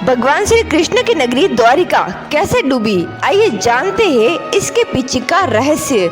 भगवान श्री कृष्ण की नगरी द्वारिका कैसे डूबी, आइए जानते हैं इसके पीछे का रहस्य।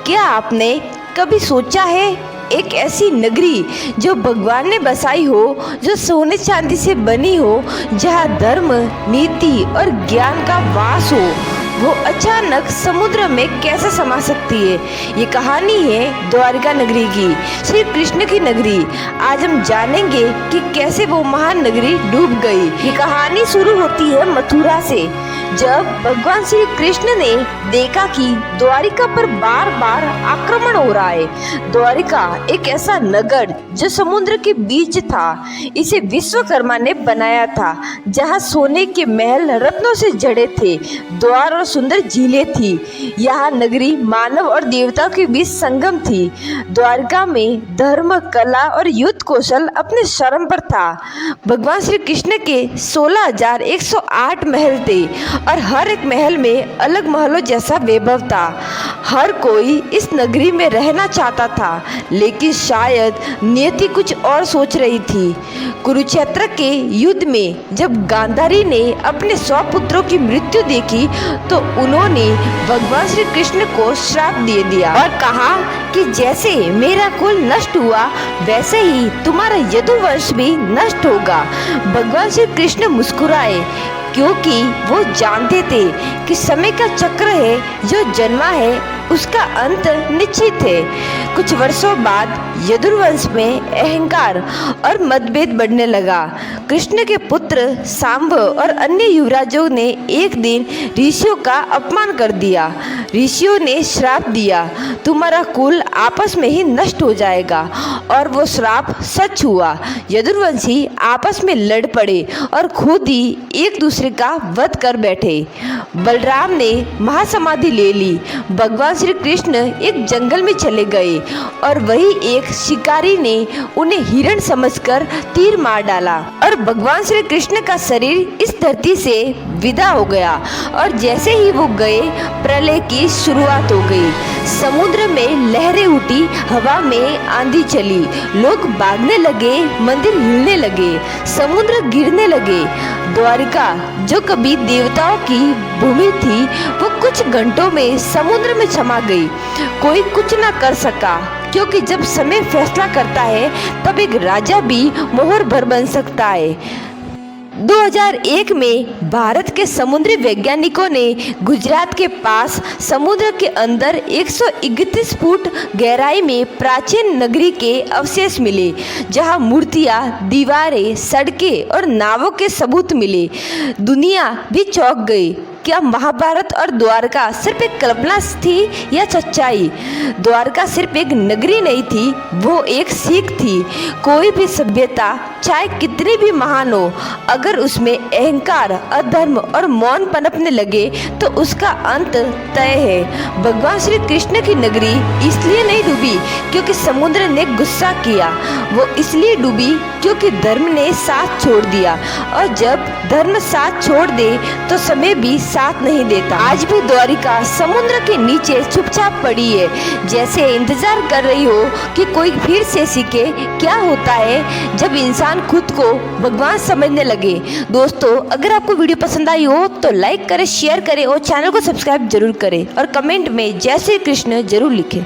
क्या आपने कभी सोचा है एक ऐसी नगरी जो भगवान ने बसाई हो, जो सोने चांदी से बनी हो, जहाँ धर्म, नीति और ज्ञान का वास हो, वो अचानक समुद्र में कैसे समा सकती है। ये कहानी है द्वारिका नगरी की, श्री कृष्ण की नगरी। आज हम जानेंगे कि कैसे वो महान नगरी डूब गई। ये कहानी शुरू होती है मथुरा से, जब भगवान श्री कृष्ण ने देखा कि द्वारिका पर बार बार आक्रमण हो रहा है। द्वारिका एक ऐसा नगर जो समुद्र के बीच था। इसे विश्वकर्मा ने बनाया था, जहाँ सोने के महल रत्नों से जड़े थे, द्वार और सुंदर झीलें थी। यहाँ नगरी मानव और देवताओं के बीच संगम थी। द्वारिका में धर्म, कला और युद्ध कौशल अपने चरम पर था। भगवान श्री कृष्ण के 16,108 महल थे और हर एक महल में अलग महलों जैसा वैभव था। हर कोई इस नगरी में रहना चाहता था, लेकिन शायद नियति कुछ और सोच रही थी। कुरुक्षेत्र के युद्ध में जब गांधारी ने अपने 100 पुत्रों की मृत्यु देखी तो उन्होंने भगवान श्री कृष्ण को श्राप दे दिया और कहा कि जैसे मेरा कुल नष्ट हुआ, वैसे ही तुम्हारा यदुवंश भी नष्ट होगा। भगवान श्री कृष्ण मुस्कुराए, क्योंकि वो जानते थे कि समय का चक्र है, जो जन्मा है उसका अंत निश्चित है। कुछ वर्षों बाद यदुवंश में अहंकार और मतभेद बढ़ने लगा। कृष्ण के पुत्र सांब और अन्य युवराजों ने एक दिन ऋषियों का अपमान कर दिया। ऋषियों ने श्राप दिया, तुम्हारा कुल आपस में ही नष्ट हो जाएगा, और वो श्राप सच हुआ। यदुवंशी आपस में लड़ पड़े और खुद ही एक दूसरे का वध कर बैठे। बलराम ने महासमाधि ले ली। भगवान श्री कृष्ण एक जंगल में चले गए और वही एक शिकारी ने उन्हें हिरण समझकर तीर मार डाला और भगवान श्री कृष्ण का शरीर इस धरती से विदा हो गया। और जैसे ही वो गए, प्रलय की शुरुआत हो गई। समुद्र में लहरें उठी, हवा में आंधी चली, लोग भागने लगे, मंदिर हिलने लगे, समुद्र गिरने लगे। द्वारिका जो कभी देवताओं की भूमि थी, वो कुछ घंटों में समुद्र में समा गई। कोई कुछ ना कर सका, क्योंकि जब समय फैसला करता है तब एक राजा भी मोहर भर बन सकता है। 2001 में भारत के समुद्री वैज्ञानिकों ने गुजरात के पास समुद्र के अंदर 131 फुट गहराई में प्राचीन नगरी के अवशेष मिले, जहां मूर्तियां, दीवारें, सड़कें और नावों के सबूत मिले। दुनिया भी चौंक गई। क्या महाभारत और द्वारका सिर्फ एक कल्पना थी या सच्चाई? द्वारका सिर्फ एक नगरी नहीं थी, वो एक सीख थी। कोई भी सभ्यता, चाहे कितनी भी महान हो, अगर उसमें अहंकार, अधर्म और मौन पनपने लगे तो उसका अंत तय है। भगवान श्री कृष्ण की नगरी इसलिए नहीं डूबी क्योंकि समुद्र ने गुस्सा किया, वो इसलिए डूबी क्योंकि धर्म ने साथ छोड़ दिया। और जब धर्म साथ छोड़ दे तो समय भी साथ नहीं देता। आज भी द्वारिका समुद्र के नीचे चुपचाप पड़ी है, जैसे इंतजार कर रही हो कि कोई फिर से सीखे क्या होता है जब इंसान खुद को भगवान समझने लगे। दोस्तों, अगर आपको वीडियो पसंद आई हो तो लाइक करें, शेयर करें और चैनल को सब्सक्राइब जरूर करें और कमेंट में जय श्री कृष्ण जरूर लिखें।